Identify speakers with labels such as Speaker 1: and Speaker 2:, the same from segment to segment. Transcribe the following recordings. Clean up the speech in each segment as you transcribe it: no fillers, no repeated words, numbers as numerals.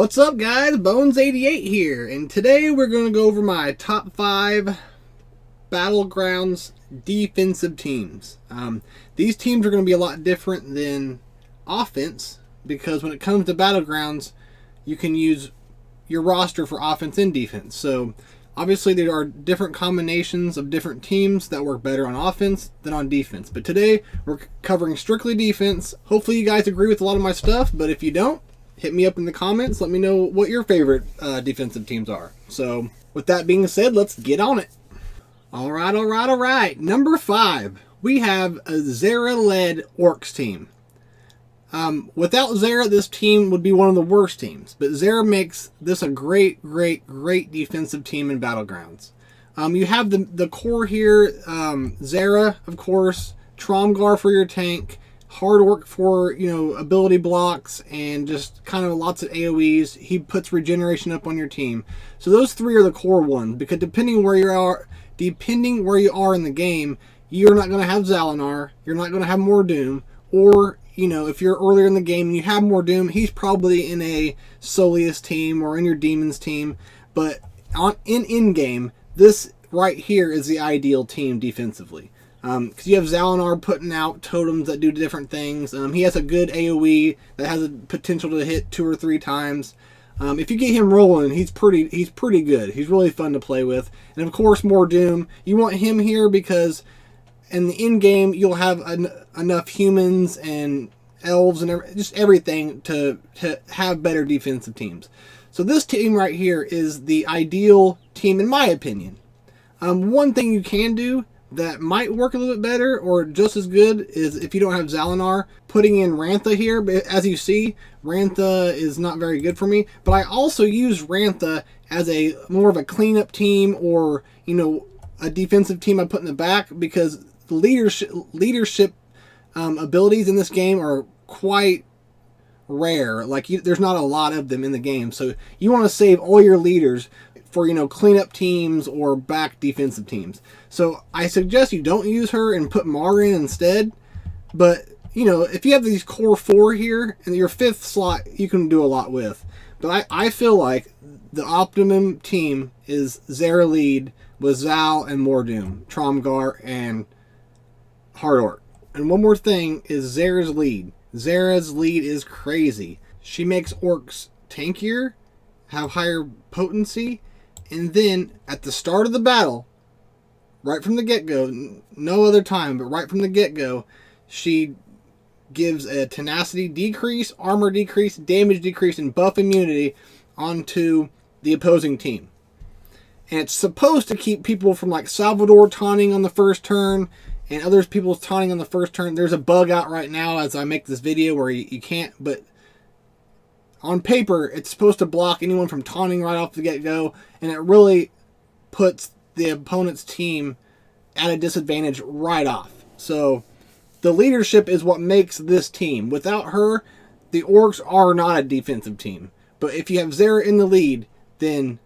Speaker 1: What's up, guys? Bones88 here, and today we're going to go over my top 5 Battlegrounds defensive teams. These teams are going to be a lot different than offense, because when it comes to Battlegrounds, you can use your roster for offense and defense. So, obviously there are different combinations of different teams that work better on offense than on defense. But today, we're covering strictly defense. Hopefully you guys agree with a lot of my stuff, but if you don't, hit me up in the comments. Let me know what your favorite defensive teams are. So, with that being said, let's get on it. All right. Number 5, we have a Zera-led Orcs team. Without Zera, this team would be one of the worst teams. But Zera makes this a great defensive team in Battlegrounds. You have the core here, Zera, of course, Tromgar for your tank, Hard Orc for, ability blocks, and just kind of lots of AoEs. He puts regeneration up on your team. So those 3 are the core ones, because depending where you are in the game, you're not going to have Zalanar, you're not going to have more Doom, or, if you're earlier in the game and you have more Doom, he's probably in a Soleus team or in your Demons team. But in-game, this right here is the ideal team defensively. Because you have Zalanar putting out totems that do different things. He has a good AoE that has a potential to hit 2 or 3 times. If you get him rolling, he's pretty good. He's really fun to play with. And of course, more Doom. You want him here because in the in-game, you'll have enough humans and elves and just everything to have better defensive teams. So this team right here is the ideal team in my opinion. One thing you can do that might work a little bit better or just as good is if you don't have Zalanar, putting in Rantha here. But as you see, Rantha is not very good for me. But I also use Rantha as a more of a cleanup team, or a defensive team I put in the back, because the leadership abilities in this game are quite rare. There's not a lot of them in the game, so you want to save all your leaders for cleanup teams or back defensive teams. So I suggest you don't use her and put Mar in instead. But if you have these core 4 here and your 5th slot, you can do a lot with. But I feel like the optimum team is Zera lead with Zal and Mordoom, Tromgar, and Hard Orc. And one more thing is Zera's lead. Zera's lead is crazy. She makes orcs tankier, have higher potency, and then at the start of the battle, right from the get-go, no other time, but right from the get-go, she gives a tenacity decrease, armor decrease, damage decrease, and buff immunity onto the opposing team. And it's supposed to keep people from Salvador taunting on the first turn, and other people taunting on the first turn. There's a bug out right now as I make this video where you can't, but on paper, it's supposed to block anyone from taunting right off the get-go, and it really puts the opponent's team at a disadvantage right off. So, the leadership is what makes this team. Without her, the Orcs are not a defensive team. But if you have Zera in the lead, then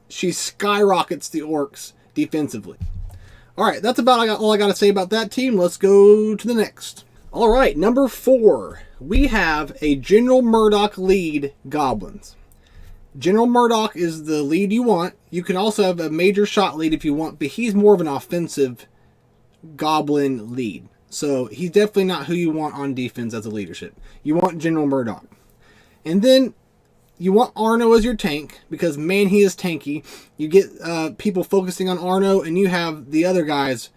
Speaker 1: she skyrockets the Orcs defensively. Alright, that's about all I got to say about that team. Let's go to the next. Alright, number 4. We have a General Murdoch lead Goblins. General Murdoch is the lead you want. You can also have a major shot lead if you want, but he's more of an offensive Goblin lead. So he's definitely not who you want on defense as a leadership. You want General Murdoch. And then you want Arno as your tank, because man, he is tanky. You get people focusing on Arno, and you have the other guys,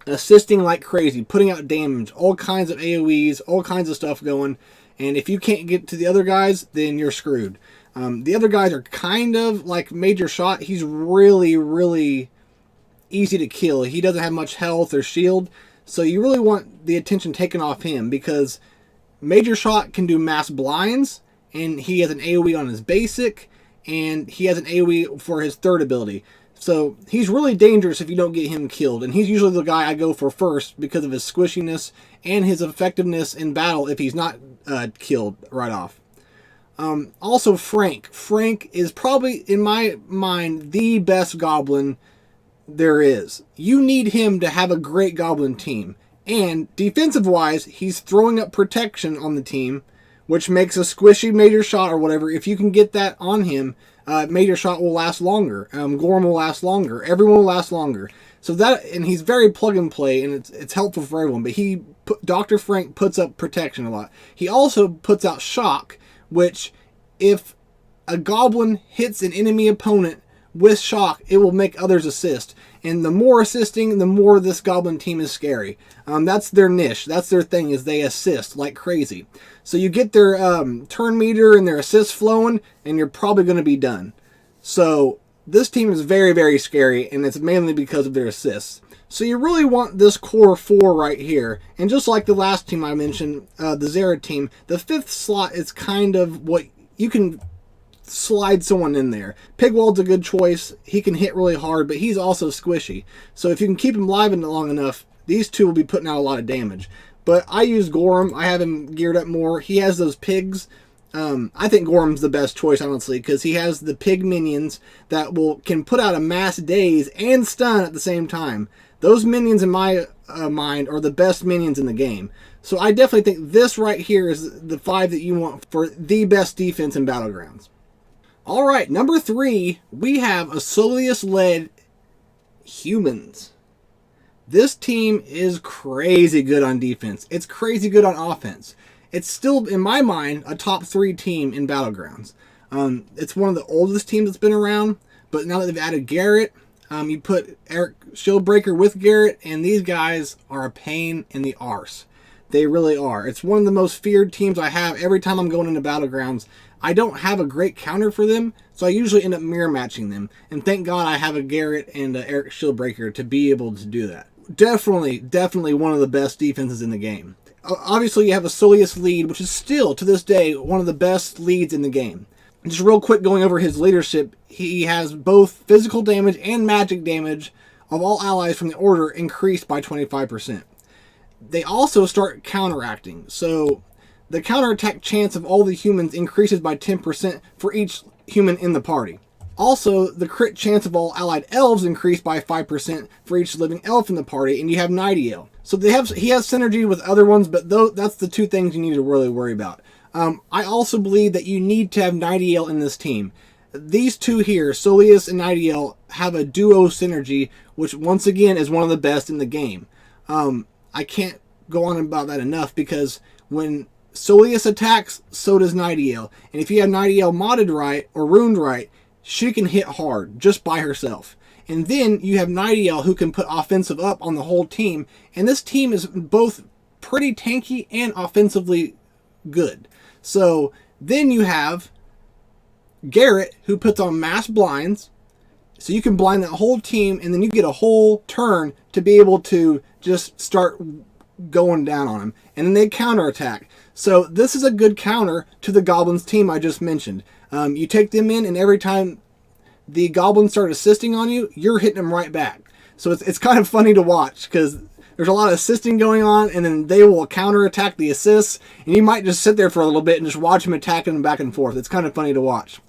Speaker 1: assisting like crazy, putting out damage, all kinds of AoEs, all kinds of stuff going. And if you can't get to the other guys, then you're screwed. The other guys are kind of like major shot. He's really easy to kill. He doesn't have much health or shield. So you really want the attention taken off him, because major shot can do mass blinds, and he has an AoE on his basic, and he has an AoE for his 3rd ability. So he's really dangerous if you don't get him killed. And he's usually the guy I go for first because of his squishiness and his effectiveness in battle if he's not killed right off. Also Frank. Frank is probably, in my mind, the best Goblin there is. You need him to have a great Goblin team. And defensive-wise, he's throwing up protection on the team, which makes a squishy major shot or whatever. If you can get that on him, major shot will last longer. Gorm will last longer. Everyone will last longer. So that, and he's very plug and play, and it's helpful for everyone. But Dr. Frank puts up protection a lot. He also puts out shock, which if a goblin hits an enemy opponent with shock, it will make others assist. And the more assisting, the more this goblin team is scary. That's their niche. That's their thing, is they assist like crazy. So you get their turn meter and their assists flowing, and you're probably going to be done. So this team is very, very scary, and it's mainly because of their assists. So you really want this core 4 right here. And just like the last team I mentioned, the Zera team, the 5th slot is kind of what you can slide someone in there. Pigwald's a good choice. He can hit really hard, but he's also squishy. So if you can keep him live long enough, these two will be putting out a lot of damage. But I use Gorm. I have him geared up more. He has those pigs. I think Gorm's the best choice, honestly, because he has the pig minions that can put out a mass daze and stun at the same time. Those minions, in my mind, are the best minions in the game. So I definitely think this right here is the 5 that you want for the best defense in Battlegrounds. All right, number 3, we have a Soleus-led humans. This team is crazy good on defense. It's crazy good on offense. It's still, in my mind, a top 3 team in Battlegrounds. It's one of the oldest teams that's been around, but now that they've added Garrett, you put Eric Shieldbreaker with Garrett, and these guys are a pain in the arse. They really are. It's one of the most feared teams I have every time I'm going into Battlegrounds. I don't have a great counter for them, so I usually end up mirror matching them. And thank God I have a Garrett and a Eric Shieldbreaker to be able to do that. Definitely one of the best defenses in the game. Obviously, you have a Soleus lead, which is still, to this day, one of the best leads in the game. Just real quick going over his leadership, he has both physical damage and magic damage of all allies from the order increased by 25%. They also start counteracting, so the counterattack chance of all the humans increases by 10% for each human in the party. Also, the crit chance of all allied elves increased by 5% for each living elf in the party, and you have Nightingale. So he has synergy with other ones, but that's the 2 things you need to really worry about. I also believe that you need to have Nightingale in this team. These 2 here, Soleus and Nightingale, have a duo synergy, which once again is one of the best in the game. I can't go on about that enough, because when Soleus attacks, so does Nightingale. And if you have Nightingale modded right or runed right, she can hit hard just by herself. And then you have Nightingale who can put offensive up on the whole team. And this team is both pretty tanky and offensively good. So then you have Garrett who puts on mass blinds. So you can blind that whole team, and then you get a whole turn to be able to just start going down on them. And then they counterattack. So this is a good counter to the Goblins team I just mentioned. You take them in, and every time the Goblins start assisting on you, you're hitting them right back. So it's kind of funny to watch, because there's a lot of assisting going on, and then they will counterattack the assists, and you might just sit there for a little bit and just watch them attacking them back and forth. It's kind of funny to watch.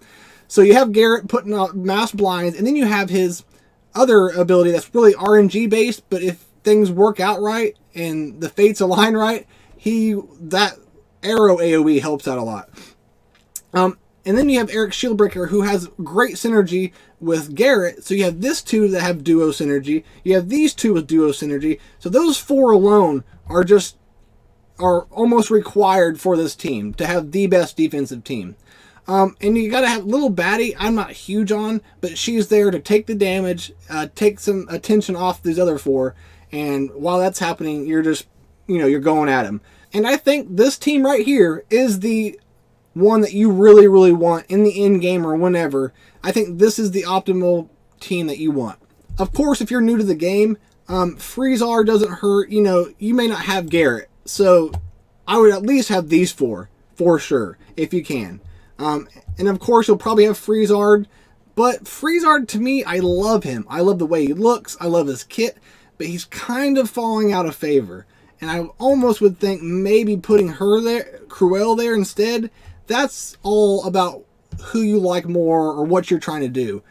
Speaker 1: So you have Garrett putting out mass blinds, and then you have his other ability that's really RNG based, but if things work out right and the fates align right, that arrow AoE helps out a lot. And then you have Eric Shieldbreaker, who has great synergy with Garrett. So you have this 2 that have duo synergy. You have these 2 with duo synergy. So those 4 alone are almost required for this team to have the best defensive team. And you got to have Little Batty. I'm not huge on, but she's there to take the damage, take some attention off these other 4. And while that's happening, you're just, you're going at him. And I think this team right here is the one that you really, really want in the end game or whenever. I think this is the optimal team that you want. Of course, if you're new to the game, Freezar doesn't hurt. You may not have Garrett. So I would at least have these 4 for sure, if you can. And of course, you'll probably have Freezard. But Freezard, to me, I love him. I love the way he looks. I love his kit. But he's kind of falling out of favor. And I almost would think maybe putting her there, Cruel there instead. That's all about who you like more or what you're trying to do.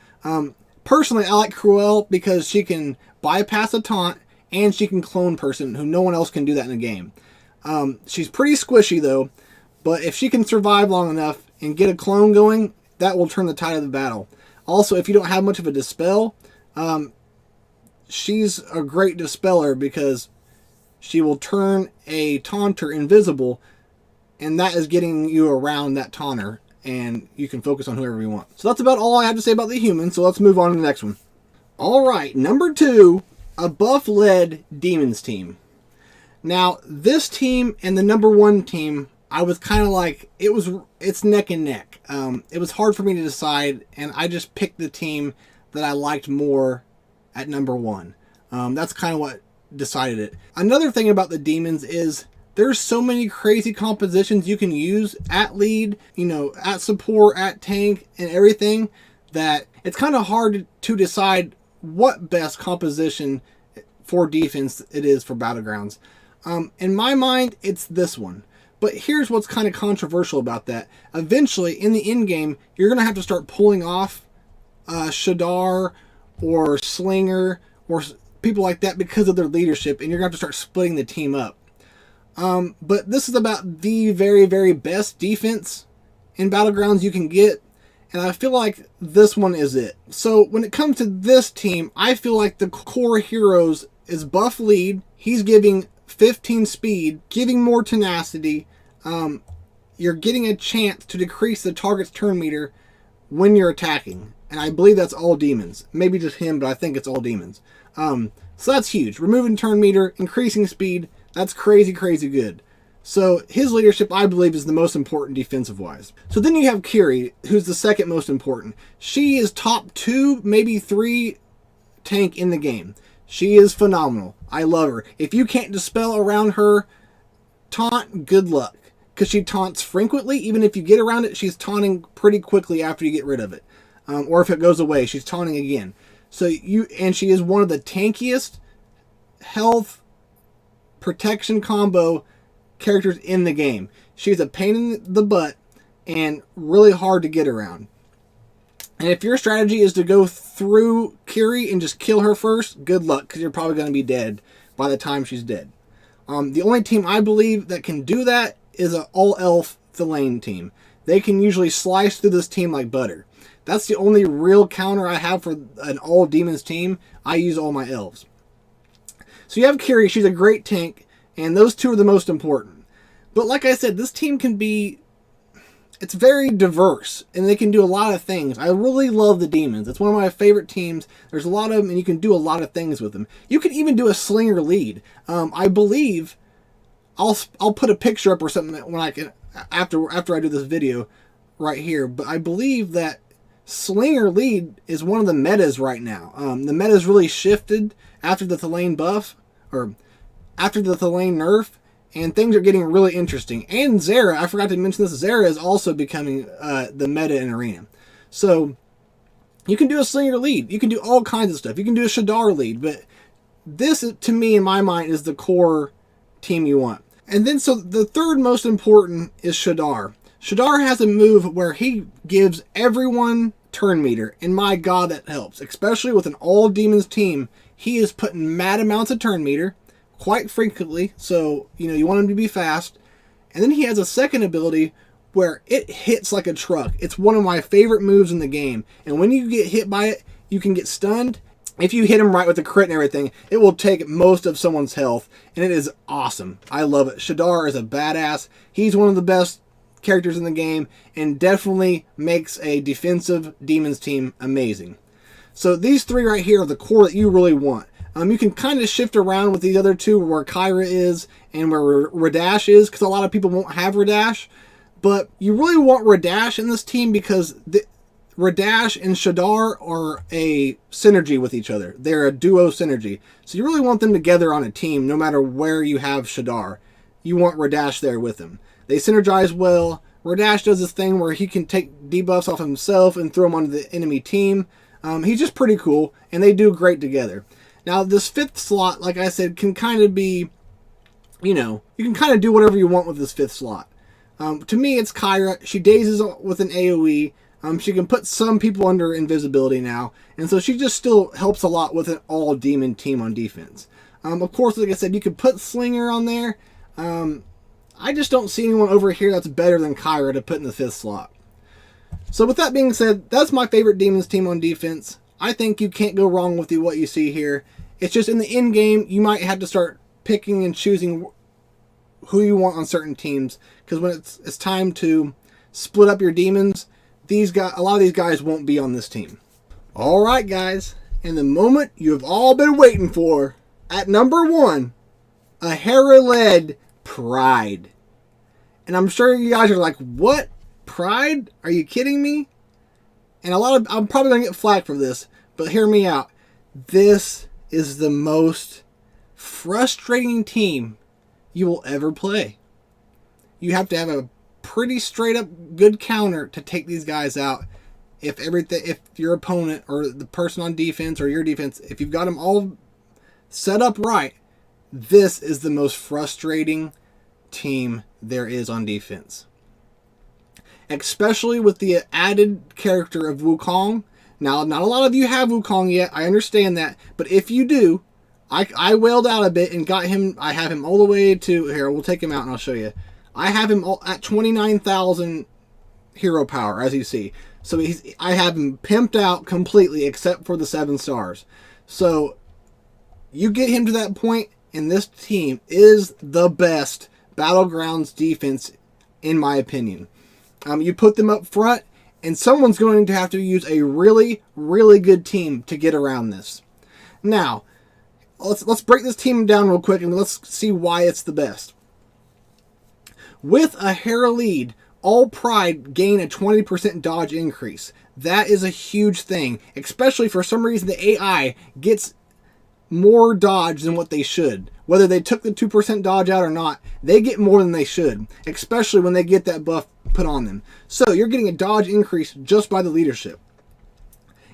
Speaker 1: Personally, I like Cruel because she can bypass a taunt and she can clone person who no one else can do that in the game. She's pretty squishy though, But if she can survive long enough and get a clone going, that will turn the tide of the battle. Also, if you don't have much of a dispel, she's a great dispeller because she will turn a taunter invisible, and that is getting you around that taunter, and you can focus on whoever you want. So that's about all I have to say about the human, so let's move on to the next one. Alright, number 2, a buff-led demons team. Now, this team and the number 1 team, I was kind of like, it's neck and neck. It was hard for me to decide, and I just picked the team that I liked more at number 1. That's kind of what decided it. Another thing about the demons is there's so many crazy compositions you can use at lead, at support, at tank, and everything, that it's kind of hard to decide what best composition for defense it is for Battlegrounds. In my mind, it's this one. But here's what's kind of controversial about that. Eventually, in the end game, you're going to have to start pulling off Shadar or Slinger or people like that because of their leadership, and you're going to have to start splitting the team up. But this is about the very, very best defense in Battlegrounds you can get, and I feel like this one is it. So when it comes to this team, I feel like the core heroes is buff lead. He's giving 15 speed, giving more tenacity. You're getting a chance to decrease the target's turn meter when you're attacking. And I believe that's all demons. Maybe just him, but I think it's all demons. So that's huge. Removing turn meter, increasing speed, that's crazy, crazy good. So his leadership, I believe, is the most important defensive-wise. So then you have Kiri, who's the second most important. She is top 2, maybe 3 tank in the game. She is phenomenal. I love her. If you can't dispel around her taunt, good luck. Because she taunts frequently. Even if you get around it, she's taunting pretty quickly after you get rid of it. Or if it goes away, she's taunting again. And she is one of the tankiest health protection combo characters in the game. She's a pain in the butt and really hard to get around. And if your strategy is to go through Kiri and just kill her first, good luck, because you're probably going to be dead by the time she's dead. The only team I believe that can do that is an all-elf Thelaine team. They can usually slice through this team like butter. That's the only real counter I have for an all-demons team. I use all my elves. So you have Kiri, she's a great tank, and those two are the most important. But like I said, this team can be... It's very diverse, and they can do a lot of things. I really love the demons. It's one of my favorite teams. There's a lot of them, and you can do a lot of things with them. You can even do a slinger lead. I believe I'll put a picture up or something when I can after I do this video right here. But I believe that slinger lead is one of the metas right now. The meta's really shifted after the Thelaine buff, or after the Thelaine nerf. And things are getting really interesting. And Zera, I forgot to mention this, Zera is also becoming the meta in Arena. So, you can do a slinger lead. You can do all kinds of stuff. You can do a Shadar lead. But this, to me, in my mind, is the core team you want. And then, so the third most important is Shadar. Shadar has a move where he gives everyone turn meter. And my god, that helps. Especially with an all-demons team. He is putting mad amounts of turn meter quite frequently, so you want him to be fast. And then he has a second ability where it hits like a truck. It's one of my favorite moves in the game, and when you get hit by it, you can get stunned. If you hit him right with the crit and everything, it will take most of someone's health, and it is awesome. I love it. Shadar is a badass. He's one of the best characters in the game, and definitely makes a defensive demons team amazing. So these three right here are the core that you really want. You can kind of shift around with the other two, where Kyra is and where Radash is, because a lot of people won't have Radash. But you really want Radash in this team because Radash and Shadar are a synergy with each other. They're a duo synergy. So you really want them together on a team, no matter where you have Shadar. You want Radash there with him. They synergize well. Radash does this thing where he can take debuffs off himself and throw them onto the enemy team. He's just pretty cool, and they do great together. Now, this fifth slot, like I said, can kind of be, you can kind of do whatever you want with this fifth slot. To me, it's Kyra. She dazes with an AoE. She can put some people under invisibility now. And so she just still helps a lot with an all-demon team on defense. Of course, like I said, you could put Slinger on there. I just don't see anyone over here that's better than Kyra to put in the 5th slot. So with that being said, that's my favorite Demons team on defense. I think you can't go wrong with what you see here. It's just in the end game, you might have to start picking and choosing who you want on certain teams, because when it's time to split up your Demons, a lot of these guys won't be on this team. All right, guys, and the moment you have all been waiting for, at number 1, a Hera-led Pride. And I'm sure you guys are like, what? Pride? Are you kidding me? And I'm probably going to get flack for this, but hear me out. This is the most frustrating team you will ever play. You have to have a pretty straight up good counter to take these guys out. If your opponent or the person on defense or your defense, if you've got them all set up right, this is the most frustrating team there is on defense. Especially with the added character of Wukong. Now, not a lot of you have Wukong yet, I understand that, but if you do, I wailed out a bit and got him. I have him all the way to here. We'll take him out and I'll show you. I have him at 29,000 hero power, as you see. So I have him pimped out completely, except for the 7 stars. So you get him to that point, and this team is the best Battlegrounds defense, in my opinion. You put them up front, and someone's going to have to use a really, really good team to get around this. Now, let's break this team down real quick, and let's see why it's the best. With a Hera lead, all Pride gain a 20% dodge increase. That is a huge thing, especially for some reason the AI gets more dodge than what they should. Whether they took the 2% dodge out or not, they get more than they should, especially when they get that buff put on them. So you're getting a dodge increase just by the leadership.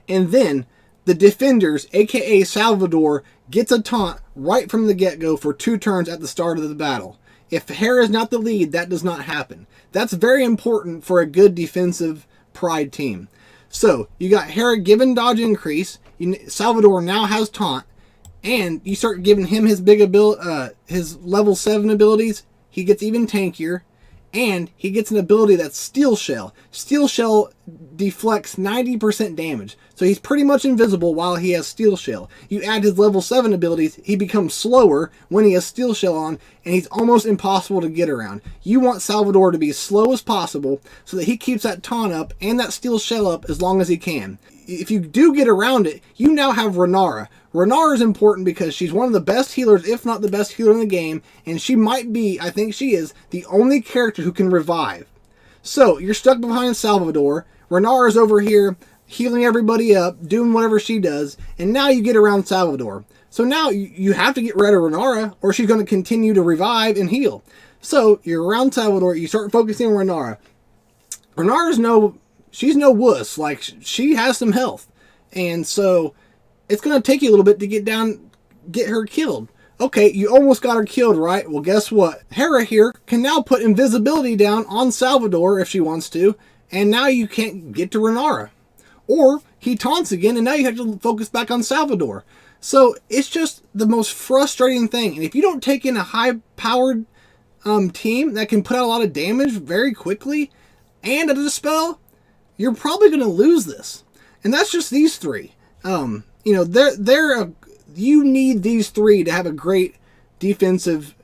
Speaker 1: And then the defenders, aka Salvador, gets a taunt right from the get-go for 2 turns at the start of the battle. If Hera is not the lead, that does not happen. That's very important for a good defensive Pride team. So you got Hera given dodge increase. Salvador now has taunt, and you start giving him his his level 7 abilities. He gets even tankier, and he gets an ability that's Steel Shell. Steel Shell deflects 90% damage, so he's pretty much invisible while he has Steel Shell. You add his level 7 abilities, he becomes slower when he has Steel Shell on, and he's almost impossible to get around. You want Salvador to be as slow as possible so that he keeps that taunt up and that Steel Shell up as long as he can. If you do get around it, you now have Renara. Renara is important because she's one of the best healers, if not the best healer in the game, and she might be, I think she is, the only character who can revive. So, you're stuck behind Salvador, Renara's over here healing everybody up, doing whatever she does, and now you get around Salvador. So now you have to get rid of Renara, or she's going to continue to revive and heal. So, you're around Salvador, you start focusing on Renara. Renara's she's no wuss, like, she has some health, and so it's going to take you a little bit to get her killed. Okay, you almost got her killed, right? Well, guess what? Hera here can now put invisibility down on Salvador if she wants to, and now you can't get to Renara. Or he taunts again, and now you have to focus back on Salvador. So it's just the most frustrating thing. And if you don't take in a high-powered team that can put out a lot of damage very quickly and a dispel, you're probably going to lose this. And that's just these 3. You need these 3 to have a great defensive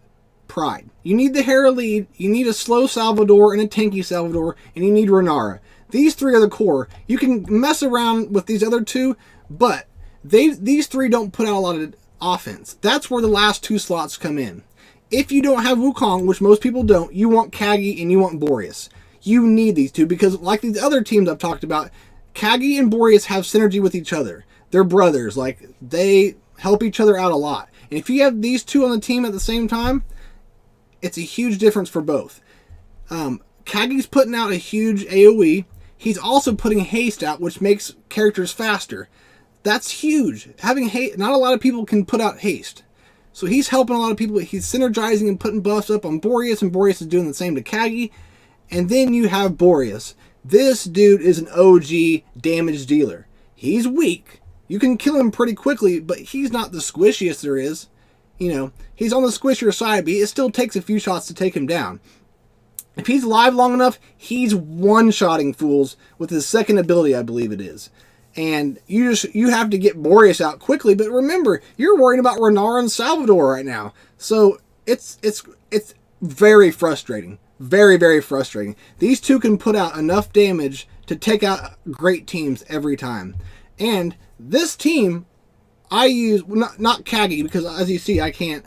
Speaker 1: Pride. You need the Hera lead, you need a slow Salvador and a tanky Salvador, and you need Renara. These 3 are the core. You can mess around with these other 2, but these 3 don't put out a lot of offense. That's where the last 2 slots come in. If you don't have Wukong, which most people don't, you want Kagi and you want Boreas. You need these 2 because, like these other teams I've talked about, Kagi and Boreas have synergy with each other. They're brothers. Like, they help each other out a lot. And if you have these 2 on the team at the same time, it's a huge difference for both. Kagi's putting out a huge AoE. He's also putting haste out, which makes characters faster. That's huge. Having haste, not a lot of people can put out haste. So he's helping a lot of people. He's synergizing and putting buffs up on Boreas, and Boreas is doing the same to Kagi. And then you have Boreas. This dude is an OG damage dealer. He's weak. You can kill him pretty quickly, but he's not the squishiest there is. You know, he's on the squishier side, but it still takes a few shots to take him down. If he's alive long enough, he's one-shotting fools with his second ability, I believe it is. And you have to get Boreas out quickly, but remember, you're worrying about Renar and Salvador right now. So it's very frustrating. Very, very frustrating. These two can put out enough damage to take out great teams every time. And this team, I use, not Kagi, because as you see, I can't,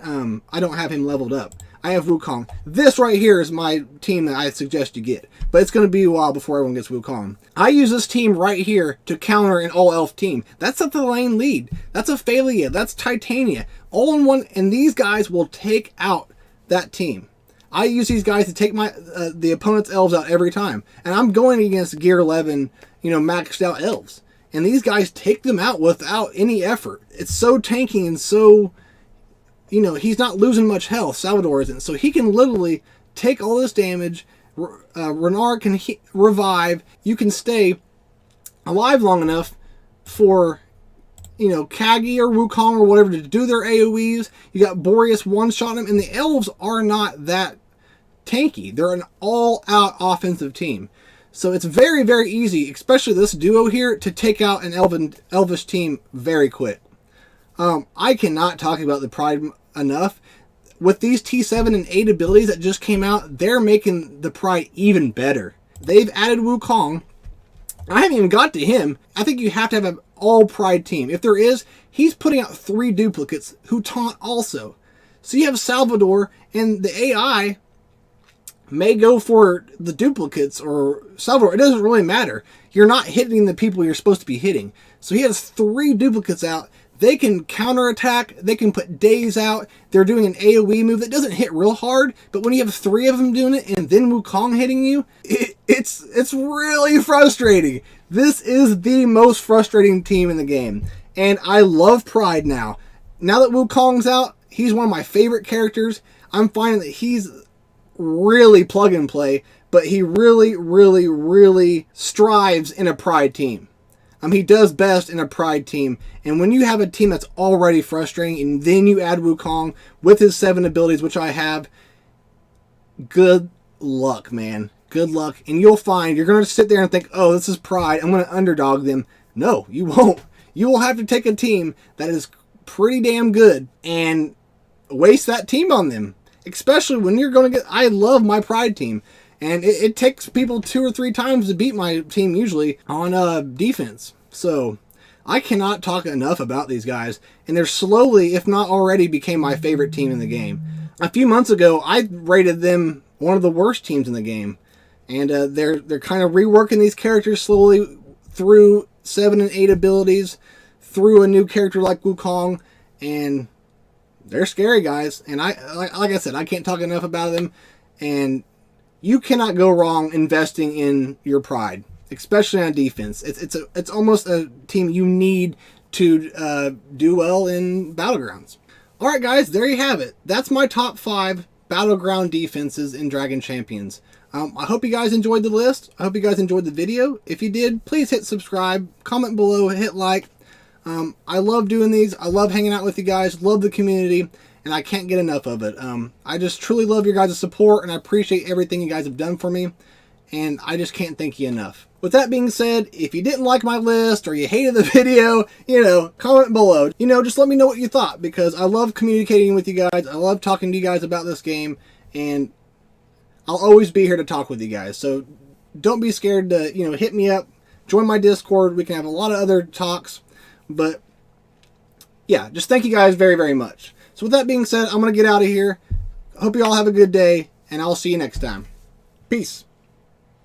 Speaker 1: I don't have him leveled up. I have Wukong. This right here is my team that I suggest you get. But it's going to be a while before everyone gets Wukong. I use this team right here to counter an all-elf team. That's a lane lead. That's a Phalia. That's Titania. All in one, and these guys will take out that team. I use these guys to take my the opponent's elves out every time. And I'm going against Gear 11, you know, maxed out elves. And these guys take them out without any effort. It's so tanky and so, you know, he's not losing much health. Salvador isn't. So he can literally take all this damage. Renar can revive. You can stay alive long enough for, you know, Kagi or Wukong or whatever to do their AoEs. You got Boreas one-shotting them. And the elves are not that tanky. They're an all-out offensive team. So it's very, very easy, especially this duo here, to take out an elvish team very quick. I cannot talk about the Pride enough. With these T7 and 8 abilities that just came out, they're making the Pride even better. They've added Wukong. I haven't even got to him. I think you have to have an all-Pride team. If there is, he's putting out 3 duplicates who taunt also. So you have Salvador, and the AI may go for the duplicates or Salvador. It doesn't really matter. You're not hitting the people you're supposed to be hitting. So he has 3 duplicates out. They can counterattack. They can put Daze out. They're doing an AoE move that doesn't hit real hard, but when you have 3 of them doing it and then Wukong hitting you, it's really frustrating. This is the most frustrating team in the game. And I love Pride now. Now that Wukong's out, he's one of my favorite characters. I'm finding that he's really plug and play, but he really, really, really strives in a Pride team. He does best in a Pride team. And when you have a team that's already frustrating and then you add Wukong with his 7 abilities, which I have, good luck, man. Good luck. And you'll find you're going to sit there and think, oh, this is Pride. I'm going to underdog them. No, you won't. You will have to take a team that is pretty damn good and waste that team on them. Especially when you're going to get... I love my Pride team. And it takes people 2 or 3 times to beat my team usually on defense. So I cannot talk enough about these guys. And they're slowly, if not already, became my favorite team in the game. A few months ago, I rated them one of the worst teams in the game. And they're kind of reworking these characters slowly through 7 and 8 abilities, through a new character like Wukong, and they're scary guys. And like I said, I can't talk enough about them. And you cannot go wrong investing in your Pride, especially on defense. It's almost a team you need to do well in Battlegrounds. All right, guys, there you have it. That's my top 5 Battleground defenses in Dragon Champions. I hope you guys enjoyed the list. I hope you guys enjoyed the video. If you did, please hit subscribe, comment below, hit like. I love doing these. I love hanging out with you guys. Love the community. And I can't get enough of it. I just truly love your guys' support, and I appreciate everything you guys have done for me. And I just can't thank you enough. With that being said, if you didn't like my list or you hated the video, you know, comment below. You know, just let me know what you thought, because I love communicating with you guys. I love talking to you guys about this game, and I'll always be here to talk with you guys. So don't be scared to, you know, hit me up. Join my Discord. We can have a lot of other talks. But yeah, just thank you guys very, very much. So with that being said, I'm going to get out of here. Hope you all have a good day, and I'll see you next time. Peace.